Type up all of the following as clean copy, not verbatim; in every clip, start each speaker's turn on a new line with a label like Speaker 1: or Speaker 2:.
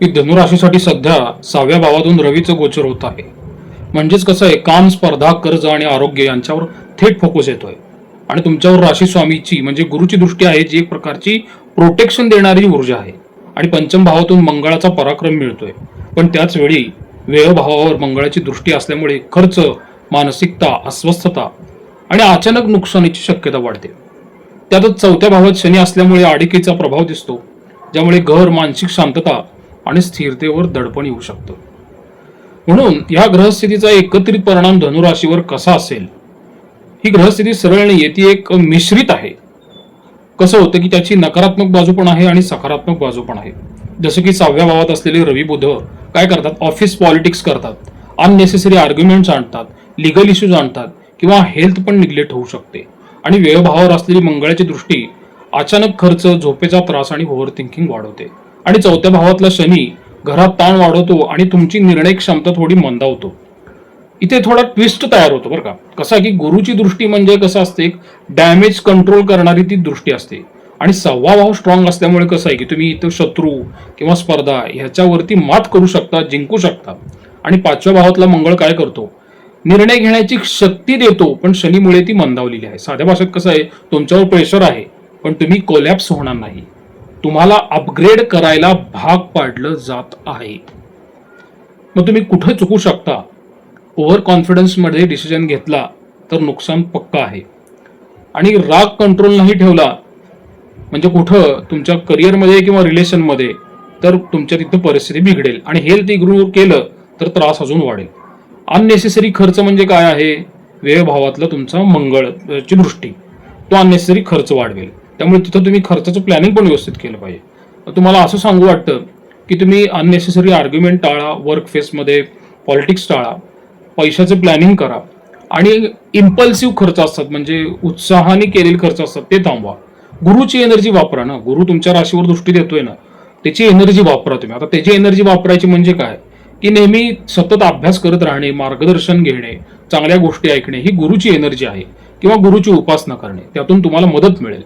Speaker 1: की धनुराशीसाठी सध्या 6व्या भावातून रवीचं गोचर होत आहे. म्हणजेच कसं आहे, काम, स्पर्धा, कर्ज आणि आरोग्य यांच्यावर थेट फोकस येतोय. आणि तुमच्यावर राशी स्वामीची म्हणजे गुरुची दृष्टी आहे, जी एक प्रकारची प्रोटेक्शन देणारी ऊर्जा आहे. आणि पंचम भावातून मंगळाचा पराक्रम मिळतोय. पण त्याच वेळी व्यय भावावर मंगळाची दृष्टी असल्यामुळे खर्च, मानसिकता, अस्वस्थता आणि अचानक नुकसानीची शक्यता वाढते. त्यातच 4थ्या भावात शनी असल्यामुळे आडिकीचा प्रभाव दिसतो, ज्यामुळे घर, मानसिक शांतता आणि स्थिरतेवर दडपण येऊ शकतं. म्हणून या ग्रहस्थितीचा एकत्रित परिणाम धनुराशीवर कसा असेल? ही ग्रहस्थिती सरळ नाहीये, ती एक मिश्रित आहे. कसं होतं की त्याची नकारात्मक बाजू पण आहे आणि सकारात्मक बाजू पण आहे. जसं की 6व्या भावात असलेले रवी बुध काय करतात, ऑफिस पॉलिटिक्स करतात, अननेसेसरी आर्ग्युमेंट्स आणतात, लिगल इश्यूज आणतात किंवा हेल्थ पण निग्लेक्ट होऊ शकते. आणि व्ययभावावर असलेली मंगळाची दृष्टी अचानक खर्च, झोपेचा त्रास आणि ओव्हर थिंकिंग वाढवते. आणि 4थ्या भावातला शनी घरात ताण वाढवतो आणि तुमची निर्णय क्षमता थोडी मंदावतो. इथे थोडा ट्विस्ट तयार होतो बरं का. कसा की गुरुची दृष्टी म्हणजे कसं असते, एक डॅमेज कंट्रोल करणारी ती दृष्टी असते. आणि 6वा भाव स्ट्रॉंग असल्यामुळे कसं आहे की तुम्ही इथं शत्रू किंवा स्पर्धा ह्याच्यावरती मात करू शकता, जिंकू शकता. आणि 5व्या भावातला मंगळ काय करतो, निर्णय घेण्याची शक्ती देतो, पण शनीमुळे ती मंदावलेली आहे. साध्या भाषेत कसं आहे, तुमच्यावर प्रेशर आहे पण तुम्ही कोलॅप्स होणार नाही. तुम्हाला अपग्रेड करायला भाग पाडलं जात आहे. मग तुम्ही कुठे चुकू शकता? ओव्हर कॉन्फिडन्समध्ये डिसिजन घेतला तर नुकसान पक्का आहे. आणि राग कंट्रोल नाही ठेवला म्हणजे कुठं तुमच्या करिअरमध्ये किंवा रिलेशनमध्ये तर तुमच्या तिथं परिस्थिती बिघडेल. आणि हेल्थ इग्नोर केलं तर त्रास अजून वाढेल. अननेसेसरी खर्च म्हणजे काय आहे, व्ययभावातला तुमचा मंगळची दृष्टी तो अननेसेसरी खर्च वाढवेल. त्यामुळे तिथं तुम्ही खर्चाचं प्लॅनिंग पण व्यवस्थित केलं पाहिजे. तुम्हाला असं सांगू वाटतं की तुम्ही अननेसेसरी आर्ग्युमेंट टाळा, वर्क फेसमध्ये पॉलिटिक्स टाळा, पैशाचं प्लॅनिंग करा. आणि इम्पल्सिव्ह खर्च असतात म्हणजे उत्साहाने केलेले खर्च असतात ते थांबवा. गुरुची एनर्जी वापरा ना. गुरु तुमच्या राशीवर दृष्टी देतोय ना, त्याची एनर्जी वापरा तुम्ही. आता त्याची एनर्जी वापरायची म्हणजे काय की नेहमी सतत अभ्यास करत राहणे, मार्गदर्शन घेणे, चांगल्या गोष्टी ऐकणे ही गुरुची एनर्जी आहे. किंवा गुरुची उपासना करणे, त्यातून तुम्हाला मदत मिळेल.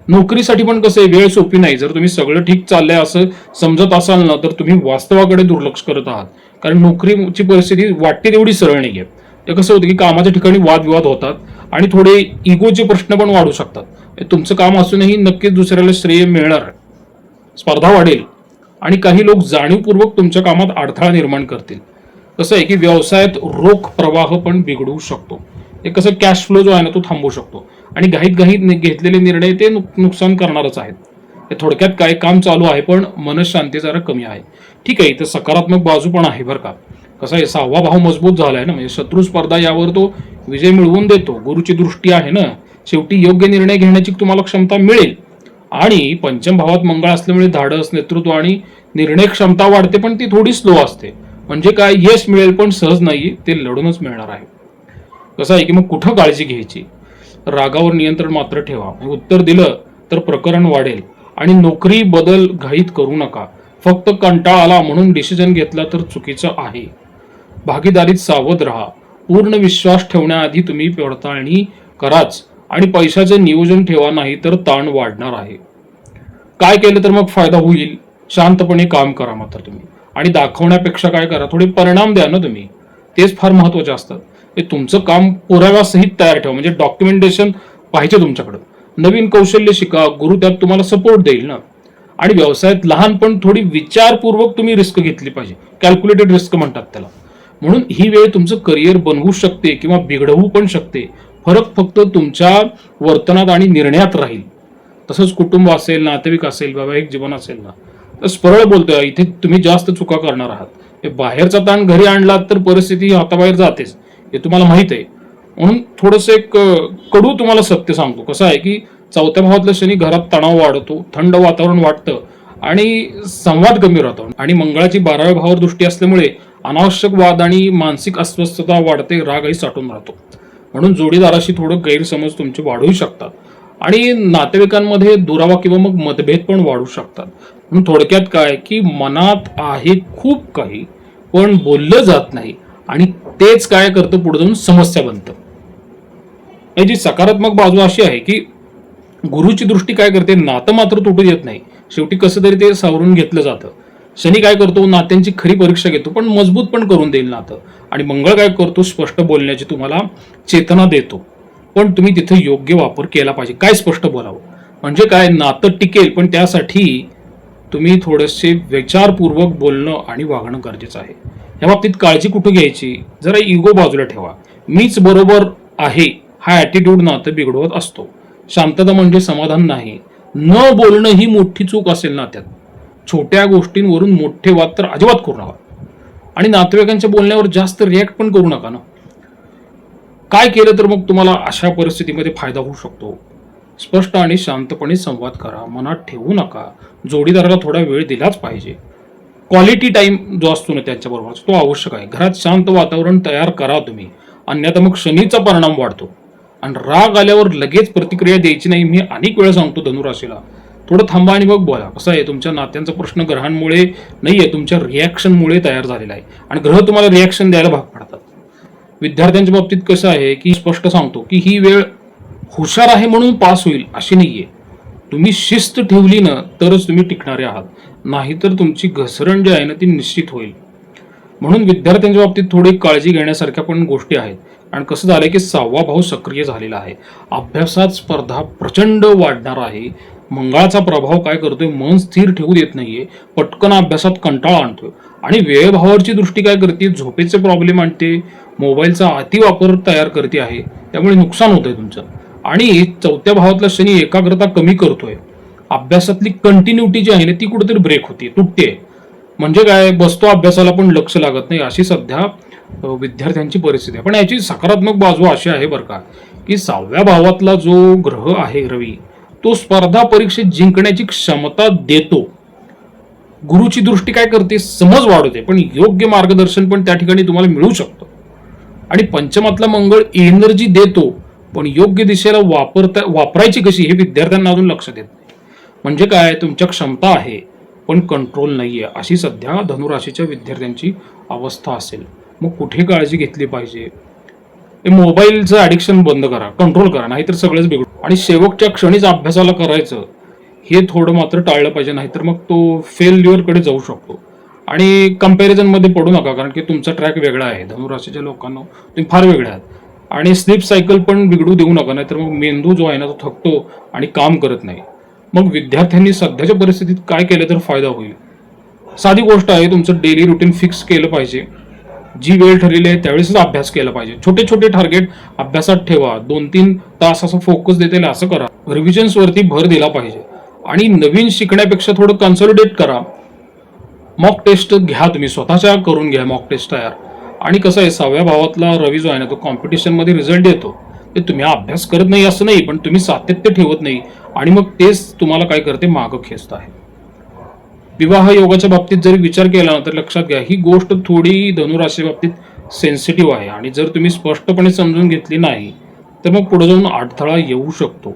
Speaker 1: नोकरीसाठी पण कसं आहे, वेळ सोपी नाही. जर तुम्ही सगळं ठीक चाललंय असं समजत असाल ना, तर तुम्ही वास्तवाकडे दुर्लक्ष करत आहात. कारण नोकरीची परिस्थिती वाटते तेवढी सरळ नाहीये. ते कसं होतं की कामाच्या ठिकाणी वादविवाद होतात आणि थोडे इगोचे प्रश्न पण वाढू शकतात. तुमचं काम असूनही नक्कीच दुसऱ्याला श्रेय मिळणार, स्पर्धा वाढेल आणि काही लोक जाणीवपूर्वक तुमच्या कामात अडथळा निर्माण करतील. कसं आहे की व्यवसायात रोख प्रवाह पण बिघडू शकतो. हे कसं, कॅश फ्लो जो आहे ना तो थांबू शकतो. आणि घाईत घेतलेले निर्णय ते नुकसान करणारच आहेत. थोडक्यात काय, काम चालू आहे पण मनशांती जरा कमी आहे. ठीक आहे, इथं सकारात्मक बाजू पण आहे बरं का. कसं आहे, 6वा भाव मजबूत झालाय ना, म्हणजे शत्रू स्पर्धा यावर तो विजय मिळवून देतो. गुरुची दृष्टी आहे ना, शेवटी योग्य निर्णय घेण्याची तुम्हाला क्षमता मिळेल. आणि पंचम भावात मंगळ असल्यामुळे धाडस, नेतृत्व आणि निर्णय क्षमता वाढते, पण ती थोडी स्लो असते. म्हणजे काय, यश मिळेल पण सहज नाही, ते लढूनच मिळणार आहे. कसं आहे की मग कुठं काळजी घ्यायची, रागावर नियंत्रण मात्र ठेवा. उत्तर दिलं तर प्रकरण वाढेल. आणि नोकरी बदल घाईत करू नका. फक्त कंटाळा आला म्हणून डिसिजन घेतला तर चुकीचं आहे. भागीदारीत सावध राहा. पूर्ण विश्वास ठेवण्याआधी तुम्ही पडताळणी कराच. आणि पैशाचं नियोजन ठेवा, नाही तर ताण वाढणार आहे. काय केलं तर मग फायदा होईल, शांतपणे काम करा मात्र तुम्ही. आणि दाखवण्यापेक्षा काय करा, थोडे परिणाम द्या ना तुम्ही, तेच फार महत्वाचे असतात. हे तुमचं काम पुराव्यासहित तयार ठेवा, म्हणजे डॉक्युमेंटेशन पाहिजे तुमच्याकडं. नवीन कौशल्य शिका, गुरु त्यात तुम्हाला सपोर्ट देईल ना. आणि व्यवसायात लहान पण थोडी विचारपूर्वक तुम्ही रिस्क घेतली पाहिजे, कॅल्क्युलेटेड रिस्क म्हणतात त्याला. म्हणून ही वेळ तुमचं करिअर बनवू शकते किंवा बिघडवू पण शकते. फरक फक्त तुमच्या वर्तनात आणि निर्णयात राहील. तसंच कुटुंब असेल, नातेवाईक असेल, वैवाहिक जीवन असेल ना, तर सरळ बोलतोय, इथे तुम्ही जास्त चुका करणार आहात. बाहेरचा ताण घरी आणलात तर परिस्थिती हाताबाहेर जातेच, हे तुम्हाला माहित आहे. म्हणून थोडंसं एक कडू तुम्हाला सत्य सांगतो. कसं आहे की 4थ्या भावातला शनी घरात तणाव वाढवतो, थंड वातावरण वाटतं आणि संवाद कमी राहतो. आणि मंगळाची 12व्या भावावर दृष्टी असल्यामुळे अनावश्यक वाद आणि मानसिक अस्वस्थता वाढते, रागही साठून राहतो. म्हणून जोडीदाराशी थोडं गैरसमज तुमचे वाढू शकतात. आणि नातेवाईकांमध्ये दुरावा किंवा मग मतभेद पण वाढू शकतात. म्हणून थोडक्यात काय की मनात आहे खूप काही पण बोललं जात नाही, आणि तेच काय करतं, पुढे जाऊन समस्या बनतं. याची सकारात्मक बाजू अशी आहे की गुरुची दृष्टी काय करते, नातं मात्र तुटू देत नाही. शेवटी कसं तरी ते सावरून घेतलं जातं. शनी काय करतो, नात्यांची खरी परीक्षा घेतो पण मजबूत पण करून देईल नातं. आणि मंगळ काय करतो, स्पष्ट बोलण्याची तुम्हाला चेतना देतो, पण तुम्ही तिथे योग्य वापर केला पाहिजे. काय स्पष्ट बोलावं म्हणजे काय, नातं टिकेल पण त्यासाठी तुम्ही थोडेसे विचारपूर्वक बोलणं आणि वागणं गरजेचं आहे. या बाबतीत काळजी कुठे घ्यायची, जरा इगो बाजूला ठेवा. मीच बरोबर आहे हा ॲटिट्यूड नातं बिघडवत असतो. शांतता म्हणजे समाधान नाही. न बोलणं ही मोठी चूक असेल नात्यात. छोट्या गोष्टींवरून मोठे वाद तर अजिबात करू नका. आणि नातेवाईकांच्या बोलण्यावर जास्त रिॲक्ट पण करू नका ना. काय केलं तर मग तुम्हाला अशा परिस्थितीमध्ये फायदा होऊ शकतो. स्पष्ट आणि शांतपणे संवाद करा, मनात ठेवू नका. जोडीदाराला थोडा वेळ दिलाच पाहिजे. क्वालिटी टाइम जो असतो ना त्यांच्याबरोबर तो आवश्यक आहे. घरात शांत वातावरण तयार करा तुम्ही, अन्यथा मग शनीचा परिणाम वाढतो. आणि राग आल्यावर लगेच प्रतिक्रिया द्यायची नाही. मी अनेक वेळा सांगतो धनुराशीला, थोडं थांबा आणि मग बोला. कसं आहे, तुमच्या नात्यांचा प्रश्न ग्रहांमुळे नाहीये, तुमच्या रिॲक्शनमुळे तयार झालेला आहे. आणि ग्रह तुम्हाला रिॲक्शन द्यायला भाग पाडतात. विद्यार्थ्यांच्या बाबतीत कसं आहे की स्पष्ट सांगतो की ही वेळ हुशार आहे म्हणून पास होईल अशी नाहीये. तुम्ही शिस्त ठेवली ना तरच तुम्ही टिकणारे आहात, नाहीतर तुमची घसरण जी आहे ना ती निश्चित होईल. म्हणून विद्यार्थ्यांच्या बाबतीत थोडी काळजी घेण्यासारख्या पण गोष्टी आहेत. आणि कसं झालंय की 6वा भाव सक्रिय झालेला आहे. अभ्यासात स्पर्धा प्रचंड वाढणार आहे. मंगळाचा प्रभाव काय करतोय, मन स्थिर ठेवू देत नाहीये, पटकन अभ्यासात कंटाळा आणतोय. आणि वेळभावाची दृष्टी काय करते, झोपेचे प्रॉब्लेम आणते, मोबाईलचा अतिवापर तयार करते आहे, त्यामुळे नुकसान होतंय तुमचं. आणि 4थ्या भावातला शनी एकाग्रता कमी करतोय. अभ्यासातली कंटिन्युटी जी आहे ना ती कुठेतरी ब्रेक होते, तुटते. म्हणजे काय, बसतो अभ्यासाला पण लक्ष लागत नाही, अशी सध्या विद्यार्थ्यांची परिस्थिती आहे. पण याची सकारात्मक बाजू अशी आहे बरं का, की 6व्या भावातला जो ग्रह आहे रवी, तो स्पर्धा परीक्षेत जिंकण्याची क्षमता देतो. गुरुची दृष्टी काय करते, समज वाढवते, पण योग्य मार्गदर्शन पण त्या ठिकाणी तुम्हाला मिळू शकतं. आणि पंचमातला मंगळ एनर्जी देतो, पण योग्य दिशेला वापरायची कशी हे विद्यार्थ्यांना अजून लक्षात येत नाही. म्हणजे काय, तुमच्या क्षमता आहे पण कंट्रोल नाहीये, अशी सध्या धनुराशीच्या विद्यार्थ्यांची अवस्था असेल. मग कुठे काळजी घेतली पाहिजे, मोबाईलचं ॲडिक्शन बंद करा, कंट्रोल करा, नाहीतर सगळंच बिघडू. आणि शेवटच्या क्षणीच अभ्यासाला करायचं हे थोडं मात्र टाळलं पाहिजे, नाहीतर मग तो फेल्युअरकडे जाऊ शकतो. आणि कंपॅरिझनमध्ये पडू नका, कारण की तुमचा ट्रॅक वेगळा आहे. धनुराशीच्या लोकांना तुम्ही फार वेगळे आहात. आणि स्लीप सायकल पण बिघडू देऊ नका, नाहीतर मग मेंदू जो आहे ना तो थकतो आणि काम करत नाही. मग विद्यार्थ्यांनी सध्याच्या परिस्थितीत काय केलं तर फायदा होईल, साधी गोष्ट आहे, तुमचं डेली रुटीन फिक्स केलं पाहिजे. जी वेळ ठरलेली आहे त्यावेळेसच अभ्यास केला पाहिजे. छोटे छोटे टार्गेट अभ्यासात ठेवा, 2-3 तास असं फोकस देता येईल असं करा. रिव्हिजन्स वरती भर दिला पाहिजे. आणि नवीन शिकण्यापेक्षा थोडं कन्सॉलिडेट करा. मॉक टेस्ट घ्या, तुम्ही स्वतःच्या करून घ्या मॉक टेस्ट तयार. आणि कसं आहे, 6व्या भावातला रवी जो आहे ना तो कॉम्पिटिशन मध्ये रिझल्ट देतो. ते तुम्ही अभ्यास करत नाही असं नाही, पण तुम्ही सातत्य ठेवत नाही आणि मग तेच तुम्हाला काय करते, मागं खेचत आहे. विवाह योगाच्या बाबतीत जरी विचार केला ना तर लक्षात घ्या, ही गोष्ट थोडी धनुराशी बाबतीत सेन्सिटिव्ह आहे. आणि जर तुम्ही स्पष्टपणे समजून घेतली नाही तर मग पुढे जाऊन अडथळा येऊ शकतो.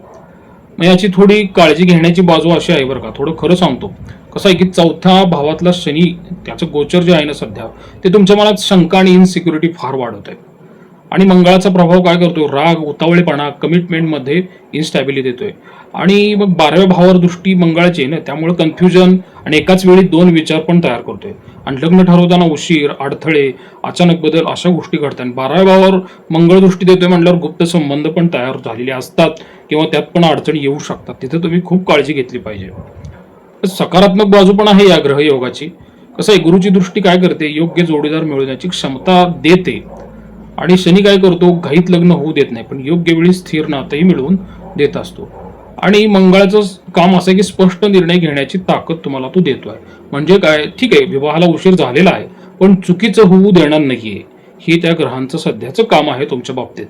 Speaker 1: मग याची थोडी काळजी घेण्याची बाजू अशी आहे बरं का, थोडं खरं सांगतो. कसं आहे की 4थ्या भावातला शनी, त्याचं गोचर जे आहे ना सध्या, ते तुमच्या मनात शंका आणि इनसिक्युरिटी फार वाढवत आहे. आणि मंगळाचा प्रभाव काय करतो, राग, उतावळेपणा, कमिटमेंटमध्ये इन्स्टॅबिलिटी देतोय. आणि मग 12व्या भावावर दृष्टी मंगळाची आहे ना, त्यामुळे कन्फ्युजन आणि एकाच वेळी 2 विचार पण तयार करतोय. आणि लग्न ठरवताना उशीर, अडथळे, अचानक बदल अशा गोष्टी घडतात. 12व्या भावावर मंगळ दृष्टी देतोय म्हटल्यावर गुप्त संबंध पण तयार झालेले असतात किंवा त्यात पण अडचणी येऊ शकतात. तिथे तुम्ही खूप काळजी घेतली पाहिजे. सकारात्मक बाजू पण आहे या ग्रहयोगाची. कसं आहे, गुरुची दृष्टी काय करते, योग्य जोडीदार मिळवण्याची क्षमता देते. आणि शनी काय करतो, घाईत लग्न होऊ देत नाही, पण योग्य वेळी स्थिर नातंही मिळवून देत असतो. आणि मंगळाचं काम असं आहे की स्पष्ट निर्णय घेण्याची ताकद तुम्हाला तो देतोय. म्हणजे काय, ठीक आहे विवाहाला उशीर झालेला आहे पण चुकीचं होऊ देणार नाहीये, हे त्या ग्रहांचं सध्याचं काम आहे तुमच्या बाबतीत.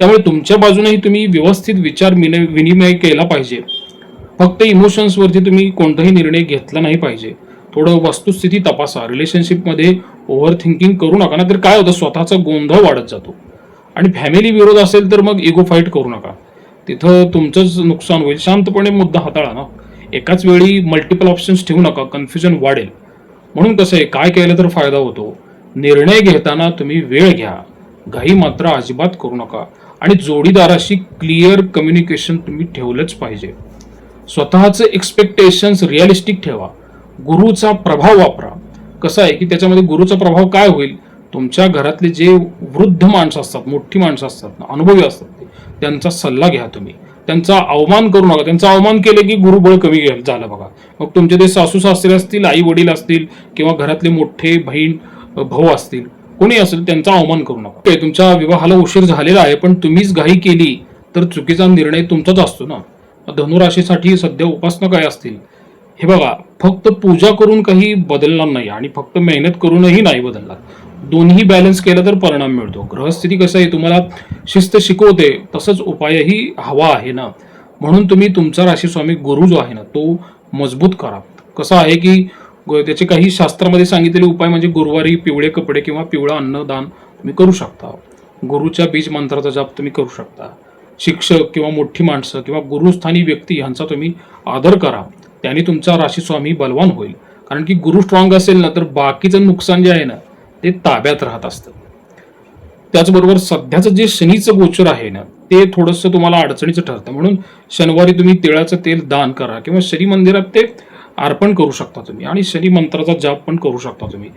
Speaker 1: त्यामुळे तुमच्या बाजूनेही तुम्ही व्यवस्थित विचार विनिमय केला पाहिजे. फक्त इमोशन्सवरती तुम्ही कोणताही निर्णय घेतला नाही पाहिजे. थोडं वस्तुस्थिती तपासा. रिलेशनशिपमध्ये ओव्हर थिंकिंग करू नका, ना तर काय होतं, स्वतःचा गोंधळ वाढत जातो. आणि फॅमिली विरोध असेल तर मग इगो फाईट करू नका, तिथं तुमचंच नुकसान होईल. शांतपणे मुद्दा हाताळा ना, एकाच वेळी मल्टिपल ऑप्शन्स ठेवू नका, कन्फ्युजन वाढेल. म्हणून कसं आहे, काय केलं तर फायदा होतो, निर्णय घेताना तुम्ही वेळ घ्या, घाई मात्र अजिबात करू नका. आणि जोडीदाराशी क्लिअर कम्युनिकेशन तुम्ही ठेवलंच पाहिजे. स्वतःचे एक्सपेक्टेशन्स रिअलिस्टिक ठेवा. गुरुचा प्रभाव वापरा. कसं आहे की त्याच्यामध्ये गुरुचा प्रभाव काय होईल, तुमच्या घरातले जे वृद्ध माणसं असतात, मोठी माणसं असतात, अनुभवी असतात, त्यांचा सल्ला घ्या तुम्ही. त्यांचा अवमान करू नका. त्यांचा अवमान केले की गुरुबळ कमी झालं बघा. मग तुमचे ते सासू सासरे असतील, आई वडील असतील, किंवा घरातले मोठे बहीण भाऊ असतील, कोणी असेल, त्यांचा अवमान करू नका. तुमच्या विवाहाला उशीर झालेला आहे, पण तुम्हीच घाई केली तर चुकीचा निर्णय तुमचाच असतो ना. धनुराशीसाठी सध्या उपासना काय असतील हे बघा. फक्त पूजा करून काही बदलणार नाही आणि फक्त मेहनत करूनही नाही बदलणार. दोन्ही बॅलन्स केलं तर परिणाम मिळतो. ग्रहस्थिती कसं आहे, तुम्हाला शिस्त शिकवते, तसंच उपायही हवा आहे ना. म्हणून तुम्ही तुमचा राशी स्वामी गुरु जो आहे ना तो मजबूत करा. कसं आहे की त्याचे काही शास्त्रामध्ये सांगितलेले उपाय म्हणजे गुरुवारी पिवळे कपडे किंवा पिवळं अन्नदान तुम्ही करू शकता. गुरुच्या बीज मंत्राचा जाप तुम्ही करू शकता. शिक्षक किंवा मोठी माणसं किंवा गुरुस्थानी व्यक्ती यांचा तुम्ही आदर करा. त्याने तुमचा राशी स्वामी बलवान होईल. कारण की गुरु स्ट्रॉंग असेल ना तर बाकीचं नुकसान जे आहे ना ते ताब्यात राहत असतं. त्याचबरोबर सध्याचं जे शनीचं गोचर आहे ना ते थोडंसं तुम्हाला अडचणीचं ठरतं. म्हणून शनिवारी तुम्ही तिळाचं तेल दान करा किंवा शनी मंदिरात ते अर्पण करू शकता तुम्ही. आणि शनी मंत्राचा जाप पण करू शकता तुम्ही.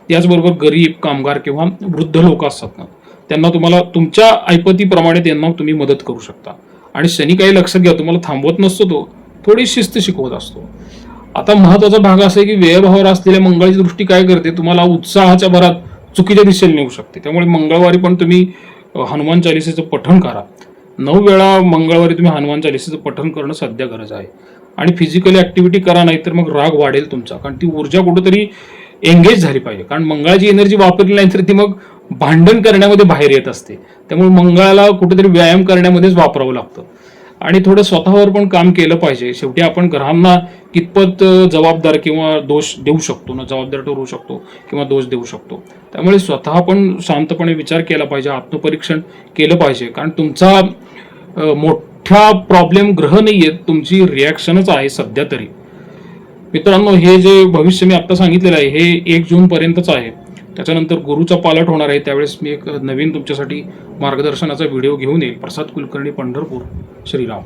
Speaker 1: त्याचबरोबर गरीब, कामगार किंवा वृद्ध लोक असतात ना त्यांना तुम्हाला तुमच्या ऐपतीप्रमाणे त्यांना तुम्ही मदत करू शकता. आणि शनी काही लक्षात घ्या, तुम्हाला थांबवत नसतो, तो थोडी शिस्त शिकवत असतो. आता महत्वाचा भाग असा आहे की व्ययभावावर असलेल्या मंगळाची दृष्टी काय करते, तुम्हाला उत्साहाच्या भरात चुकीच्या दिशेने नेऊ शकते. त्यामुळे मंगळवारी पण तुम्ही हनुमान चालिसेचं पठण करा. 9 वेळा मंगळवारी तुम्ही हनुमान चालिसेचं पठण करणं सध्या गरज आहे. आणि फिजिकली ऍक्टिव्हिटी करा, नाही तर मग राग वाढेल तुमचा. कारण ती ऊर्जा कुठेतरी एंगेज झाली पाहिजे. कारण मंगळाची एनर्जी वापरली नाही तर ती मग भांडण करण्यामध्ये बाहेर येत असते. त्यामुळे मंगळाला कुठेतरी व्यायाम करण्यामध्येच वापरावं लागतं. आणि थोडं स्वतःवर पण काम केलं पाहिजे. शेवटी आपण ग्रहांना कितपत जबाबदार किंवा दोष देऊ शकतो ना, जबाबदार ठरवू शकतो किंवा दोष देऊ शकतो. त्यामुळे स्वतः पण शांतपणे विचार केला पाहिजे, आत्मपरीक्षण केलं पाहिजे. कारण तुमचा मोठा प्रॉब्लेम ग्रह नाही आहेत, तुमची रिॲक्शनच आहे सध्या तरी. मित्रांनो, हे जे भविष्य मी आता सांगितलेलं आहे हे 1 जून पर्यंतच आहे. त्याच्यानंतर गुरुचा पालट होणार आहे. त्यावेळेस मी एक नवीन तुमच्यासाठी मार्गदर्शनाचा व्हिडिओ घेऊन येईल. प्रसाद कुलकर्णी, पंढरपूर. श्रीराम.